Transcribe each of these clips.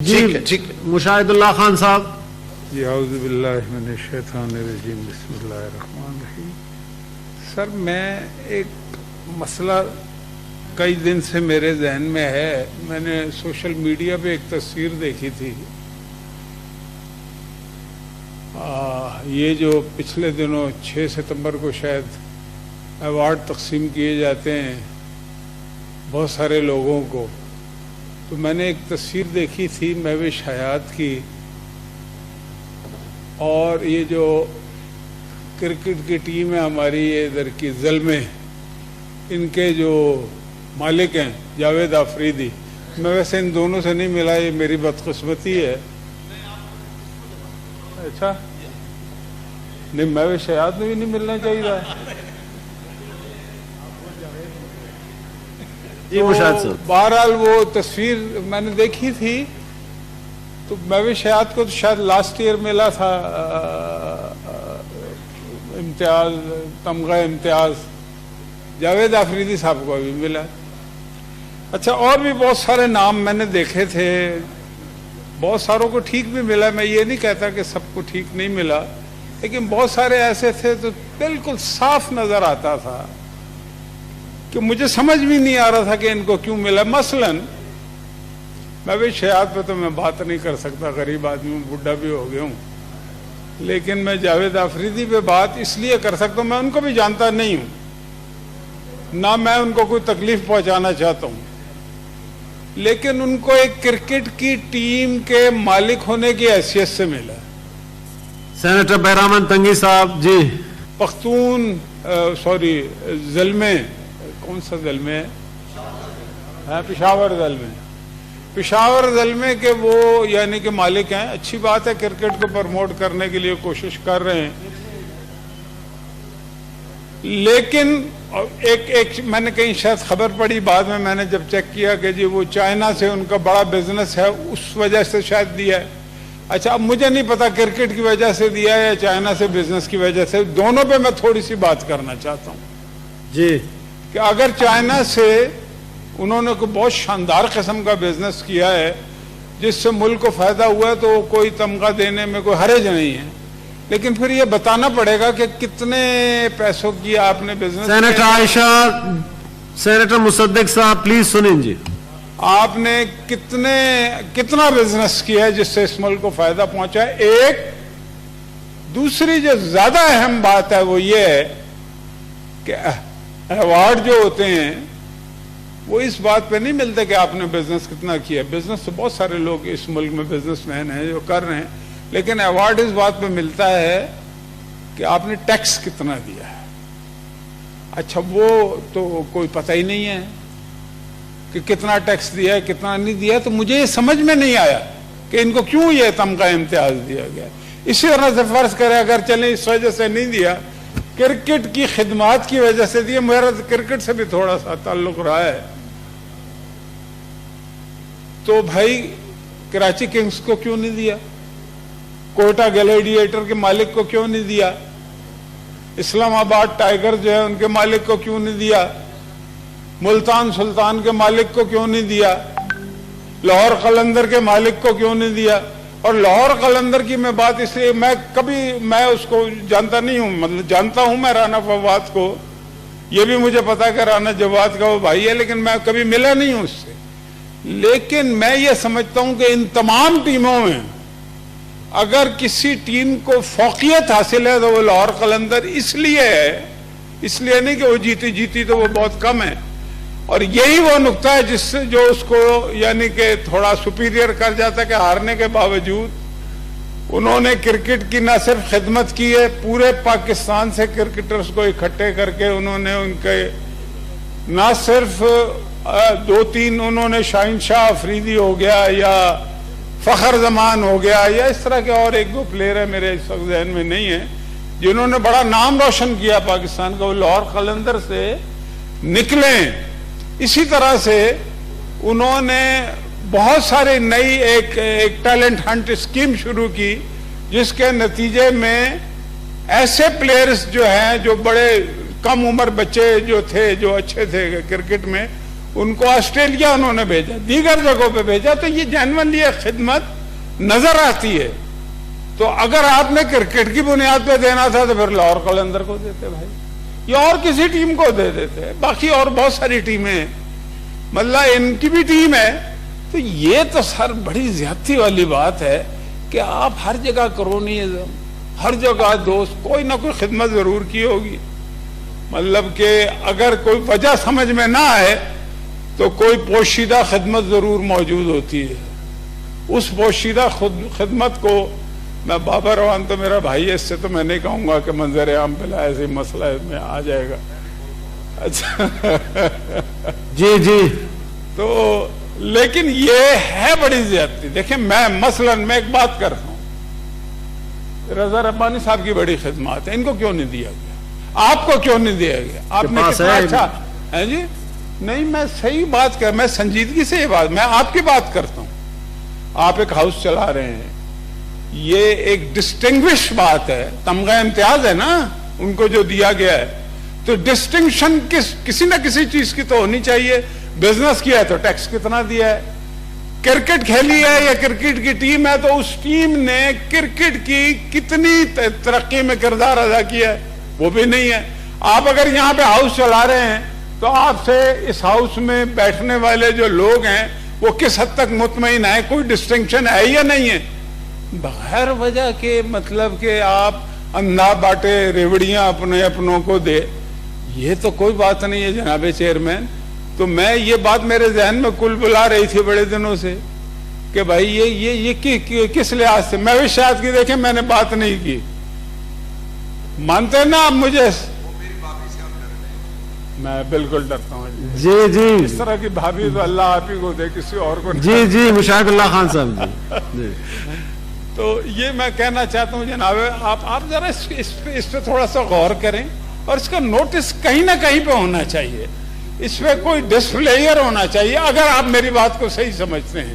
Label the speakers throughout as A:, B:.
A: جی مشاہد اللہ خان صاحب.
B: جی اعوذ باللہ من الشیطان الرجیم بسم اللہ الرحمن الرحیم. سر میں ایک مسئلہ کئی دن سے میرے ذہن میں ہے. میں نے سوشل میڈیا پہ ایک تصویر دیکھی تھی. یہ جو پچھلے دنوں 6 ستمبر کو شاید ایوارڈ تقسیم کیے جاتے ہیں بہت سارے لوگوں کو، تو میں نے ایک تصویر دیکھی تھی مہوش حیات کی، اور یہ جو کرکٹ کی ٹیم ہے ہماری یہ ادھر کی زلمے، ان کے جو مالک ہیں جاوید آفریدی. میں ویسے ان دونوں سے نہیں ملا، یہ میری بدقسمتی ہے. اچھا نہیں، مہوش حیات میں بھی نہیں ملنا چاہیے تھا. بہرحال وہ تصویر میں نے دیکھی تھی تو مہوش حیات کو تو شاید لاسٹ ایئر ملا تھا امتیاز، تمغہ امتیاز. جاوید آفریدی صاحب کو ابھی ملا. اچھا اور بھی بہت سارے نام میں نے دیکھے تھے، بہت ساروں کو ٹھیک بھی ملا. میں یہ نہیں کہتا کہ سب کو ٹھیک نہیں ملا، لیکن بہت سارے ایسے تھے تو بالکل صاف نظر آتا تھا کہ مجھے سمجھ بھی نہیں آ رہا تھا کہ ان کو کیوں ملا. مثلا مہوش حیات پہ تو میں بات نہیں کر سکتا، غریب آدمی ہوں، بڈھا بھی ہو گیا ہوں، لیکن میں جاوید آفریدی پہ بات اس لیے کر سکتا ہوں، میں ان کو بھی جانتا نہیں ہوں، نہ میں ان کو کوئی تکلیف پہنچانا چاہتا ہوں، لیکن ان کو ایک کرکٹ کی ٹیم کے مالک ہونے کی حیثیت سے ملا.
A: سینیٹر بہرامن تنگی صاحب. جی
B: پختون زلمے، کون سا زلمے ہے؟ پشاور زلمے. پشاور زلمے کے وہ یعنی کہ مالک ہیں. اچھی بات ہے، کرکٹ کو پروموٹ کرنے کے لیے کوشش کر رہے ہیں، لیکن ایک میں نے کہیں شاید خبر پڑی بعد میں نے جب چیک کیا کہ جی وہ چائنا سے ان کا بڑا بزنس ہے، اس وجہ سے شاید دیا ہے. اچھا اب مجھے نہیں پتا کرکٹ کی وجہ سے دیا ہے یا چائنا سے بزنس کی وجہ سے، دونوں پہ میں تھوڑی سی بات کرنا چاہتا ہوں.
A: جی
B: کہ اگر چائنا سے انہوں نے کوئی بہت شاندار قسم کا بزنس کیا ہے جس سے ملک کو فائدہ ہوا ہے تو کوئی تمغہ دینے میں کوئی حرج نہیں ہے، لیکن پھر یہ بتانا پڑے گا کہ کتنے پیسوں کی آپ نے بزنس.
A: سینیٹر عائشہ. سینیٹر مصدق صاحب پلیز سنیں. جی
B: آپ نے کتنا بزنس کیا ہے جس سے اس ملک کو فائدہ پہنچا ہے. ایک دوسری جو زیادہ اہم بات ہے وہ یہ ہے کہ ایوارڈ جو ہوتے ہیں وہ اس بات پہ نہیں ملتے کہ آپ نے بزنس کتنا کیا. بزنس تو بہت سارے لوگ اس ملک میں بزنس مین ہیں جو کر رہے ہیں، لیکن ایوارڈ اس بات پہ ملتا ہے کہ آپ نے ٹیکس کتنا دیا ہے. اچھا وہ تو کوئی پتہ ہی نہیں ہے کہ کتنا ٹیکس دیا ہے کتنا نہیں دیا، تو مجھے یہ سمجھ میں نہیں آیا کہ ان کو کیوں یہ تمغہ امتیاز دیا گیا. اسی طرح سے فرض کرے اگر چلیں اس وجہ سے نہیں دیا، کرکٹ کی خدمات کی وجہ سے دیا. میرا کرکٹ سے بھی تھوڑا سا تعلق رہا ہے، تو بھائی کراچی کنگز کو کیوں نہیں دیا؟ کوئٹہ گلیڈیٹر کے مالک کو کیوں نہیں دیا؟ اسلام آباد ٹائیگر جو ہے ان کے مالک کو کیوں نہیں دیا؟ ملتان سلطان کے مالک کو کیوں نہیں دیا؟ لاہور قلندر کے مالک کو کیوں نہیں دیا؟ اور لاہور قلندر کی میں بات اس لیے، میں اس کو جانتا نہیں ہوں، مطلب جانتا ہوں میں رانا فواد کو، یہ بھی مجھے پتا کہ رانا جواد کا وہ بھائی ہے، لیکن میں کبھی ملا نہیں ہوں اس سے. لیکن میں یہ سمجھتا ہوں کہ ان تمام ٹیموں میں اگر کسی ٹیم کو فوقیت حاصل ہے تو وہ لاہور قلندر اس لیے ہے، اس لیے نہیں کہ وہ جیتی تو وہ بہت کم ہے. اور یہی وہ نقطہ ہے جس سے جو اس کو یعنی کہ تھوڑا سپیریئر کر جاتا ہے کہ ہارنے کے باوجود انہوں نے کرکٹ کی نہ صرف خدمت کی ہے، پورے پاکستان سے کرکٹرز کو اکٹھے کر کے انہوں نے ان کے نہ صرف 2-3 انہوں نے شاہین شاہ افریدی ہو گیا یا فخر زمان ہو گیا یا اس طرح کے اور 1-2 پلیئر ہیں میرے اس وقت ذہن میں نہیں ہیں جنہوں نے بڑا نام روشن کیا پاکستان کا، وہ لاہور قلندر سے نکلیں. اسی طرح سے انہوں نے بہت سارے نئی ایک ٹیلنٹ ہنٹ اسکیم شروع کی جس کے نتیجے میں ایسے پلیئرز جو ہیں جو بڑے کم عمر بچے جو تھے جو اچھے تھے کرکٹ میں، ان کو آسٹریلیا انہوں نے بھیجا, دیگر جگہوں پہ بھیجا, تو یہ جینوئنلی ایک خدمت نظر آتی ہے. تو اگر آپ نے کرکٹ کی بنیاد پہ دینا تھا تو پھر لاہور قلندر کو دیتے بھائی, یا اور کسی ٹیم کو دے دیتے. باقی اور بہت ساری ٹیمیں ہیں, مطلب ان کی بھی ٹیم ہے. تو یہ تو سر بڑی زیادتی والی بات ہے کہ آپ ہر جگہ کرونیزم, ہر جگہ دوست, کوئی نہ کوئی خدمت ضرور کی ہوگی. مطلب کہ اگر کوئی وجہ سمجھ میں نہ آئے تو کوئی پوشیدہ خدمت ضرور موجود ہوتی ہے. اس پوشیدہ خدمت کو میں بابا روان تو میرا بھائی ہے, اس سے تو میں نہیں کہوں گا کہ منظر عام پہ لائے ایسے مسئلہ میں آ جائے گا. اچھا
A: جی جی,
B: تو لیکن یہ ہے بڑی زیادتی. دیکھیں میں مثلاً میں ایک بات کرتا ہوں, رضا ربانی صاحب کی بڑی خدمات ہے, ان کو کیوں نہیں دیا گیا؟ آپ کو کیوں نہیں دیا گیا؟ آپ نے کتنا اچھا ہے جی. نہیں, میں صحیح بات کر, میں سنجیدگی سے یہ بات, میں آپ کی بات کرتا ہوں. آپ ایک ہاؤس چلا رہے ہیں, یہ ایک ڈسٹنگوش بات ہے, تمغہ امتیاز ہے نا ان کو جو دیا گیا ہے. تو ڈسٹنکشن کسی نہ کسی چیز کی تو ہونی چاہیے. بزنس کیا ہے تو ٹیکس کتنا دیا ہے, کرکٹ کھیلی ہے یا کرکٹ کی ٹیم ہے تو اس ٹیم نے کرکٹ کی کتنی ترقی میں کردار ادا کیا ہے, وہ بھی نہیں ہے. آپ اگر یہاں پہ ہاؤس چلا رہے ہیں تو آپ سے اس ہاؤس میں بیٹھنے والے جو لوگ ہیں وہ کس حد تک مطمئن ہیں, کوئی ڈسٹنکشن ہے یا نہیں ہے. بغیر وجہ کے مطلب کہ آپ اندھا باٹے ریوڑیاں اپنے اپنوں کو دے, یہ تو کوئی بات نہیں ہے جناب چیئرمین. تو میں یہ بات میرے ذہن میں کل بلا رہی تھی بڑے دنوں سے کہ بھائی یہ کس لحاظ سے, میں بھی شاید کی دیکھیں میں نے بات نہیں کی, مانتے نا آپ مجھے؟ میں بالکل ڈرتا ہوں
A: جی جی,
B: اس طرح کی بھابھی تو اللہ آپ ہی کو دے, کسی اور کو نہیں.
A: جی جی, مشاہد اللہ خان صاحب جی.
B: تو یہ میں کہنا چاہتا ہوں جناب, آپ ذرا اس پہ تھوڑا سا غور کریں, اور اس کا نوٹس کہیں نہ کہیں پہ ہونا چاہیے, اس پہ کوئی ڈسپلیئر ہونا چاہیے. اگر آپ میری بات کو صحیح سمجھتے ہیں,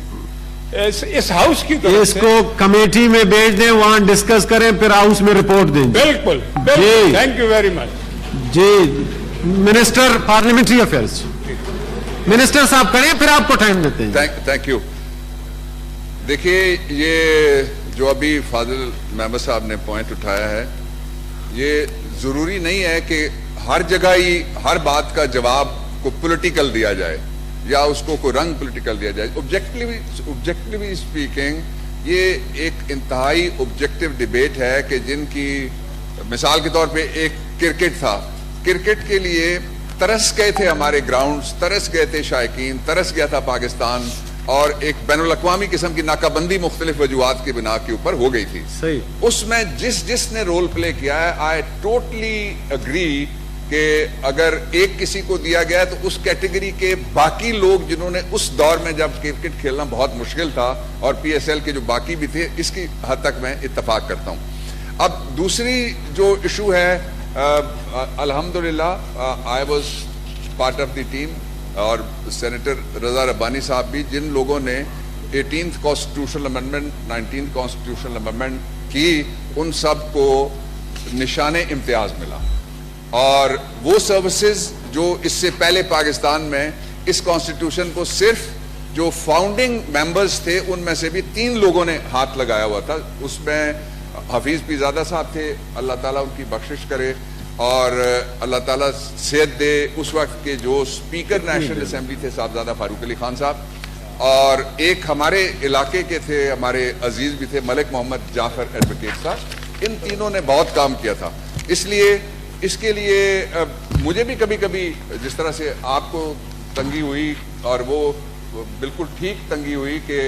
B: اس ہاؤس کی طرف
A: اس کو کمیٹی میں بھیج دیں, وہاں ڈسکس کریں, پھر ہاؤس میں رپورٹ دیں.
B: بالکل, تھینک یو ویری مچ.
A: جی, منسٹر پارلیمنٹری افیئرز, منسٹر صاحب کریں, پھر آپ کو ٹائم دیتے ہیں.
C: Thank you. دیکھیے, یہ جو ابھی فاضل محمد صاحب نے پوائنٹ اٹھایا ہے, یہ ضروری نہیں ہے کہ ہر جگہ ہی ہر بات کا جواب کو پولیٹیکل دیا جائے یا اس کو کوئی رنگ پولیٹیکل دیا جائے. آبجیکٹیولی اسپیکنگ یہ ایک انتہائی آبجیکٹیو ڈیبیٹ ہے کہ جن کی مثال کے طور پہ ایک کرکٹ تھا, کرکٹ کے لیے ترس گئے تھے ہمارے گراؤنڈز, ترس گئے تھے شائقین, ترس گیا تھا پاکستان, اور ایک بین الاقوامی قسم کی ناکہ بندی مختلف وجوہات کی بنا کے اوپر ہو گئی تھی.
A: صحیح.
C: اس میں جس نے رول پلے کیا ہے, آئی ٹوٹلی اگری کہ اگر ایک کسی کو دیا گیا تو اس کیٹیگری کے باقی لوگ جنہوں نے اس دور میں جب کرکٹ کھیلنا بہت مشکل تھا, اور پی ایس ایل کے جو باقی بھی تھے, اس کی حد تک میں اتفاق کرتا ہوں. اب دوسری جو ایشو ہے, الحمدللہ I was part of the team, اور سینیٹر رضا ربانی صاحب بھی, جن لوگوں نے 18th constitutional amendment, 19th constitutional amendment کی, ان سب کو نشان امتیاز ملا. اور وہ سروسز جو اس سے پہلے پاکستان میں اس کانسٹیٹیوشن کو صرف جو فاؤنڈنگ ممبرز تھے ان میں سے بھی 3 لوگوں نے ہاتھ لگایا ہوا تھا. اس میں حفیظ پیزادہ صاحب تھے, اللہ تعالیٰ ان کی بخشش کرے, اور اللہ تعالیٰ صحت دے, اس وقت کے جو اسپیکر نیشنل اسمبلی تھے صاحبزادہ فاروق علی خان صاحب, اور ایک ہمارے علاقے کے تھے, ہمارے عزیز بھی تھے, ملک محمد جعفر ایڈوکیٹ صاحب. ان تینوں نے بہت کام کیا تھا. اس لیے اس کے لیے مجھے بھی کبھی کبھی جس طرح سے آپ کو تنگی ہوئی, اور وہ بالکل ٹھیک تنگی ہوئی, کہ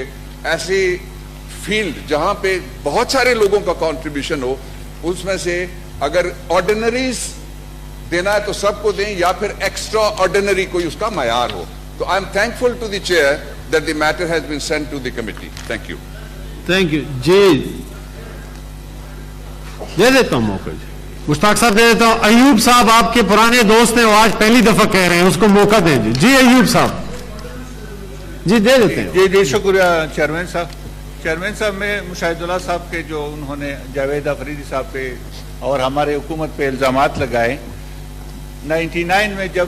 C: ایسی فیلڈ جہاں پہ بہت سارے لوگوں کا کنٹریبیوشن ہو, اس میں سے اگر آرڈینریز دینا ہے تو سب کو دیں, یا پھر ایکسٹرا آرڈینری کوئی اس کا معیار ہو. تو I am thankful to the chair that the matter has been sent to the committee. Thank you.
A: Thank you. جی, دے دیتا ہوں موقع. جی, مشتاق صاحب دے دیتا ہوں. ایوب صاحب آپ کے پرانے دوست ہیں, وہ آج پہلی دفعہ کہہ رہے ہیں, اس کو موقع دیں. جی ایوب صاحب, جی دے دیتے ہیں.
D: جی شکریہ چیئرمین صاحب. چیئرمین صاحب, میں مشاہد اللہ صاحب کے جو انہوں نے جاوید افریدی صاحب پہ اور ہمارے حکومت پہ الزامات لگائے, 99 میں جب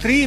D: $3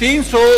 D: 300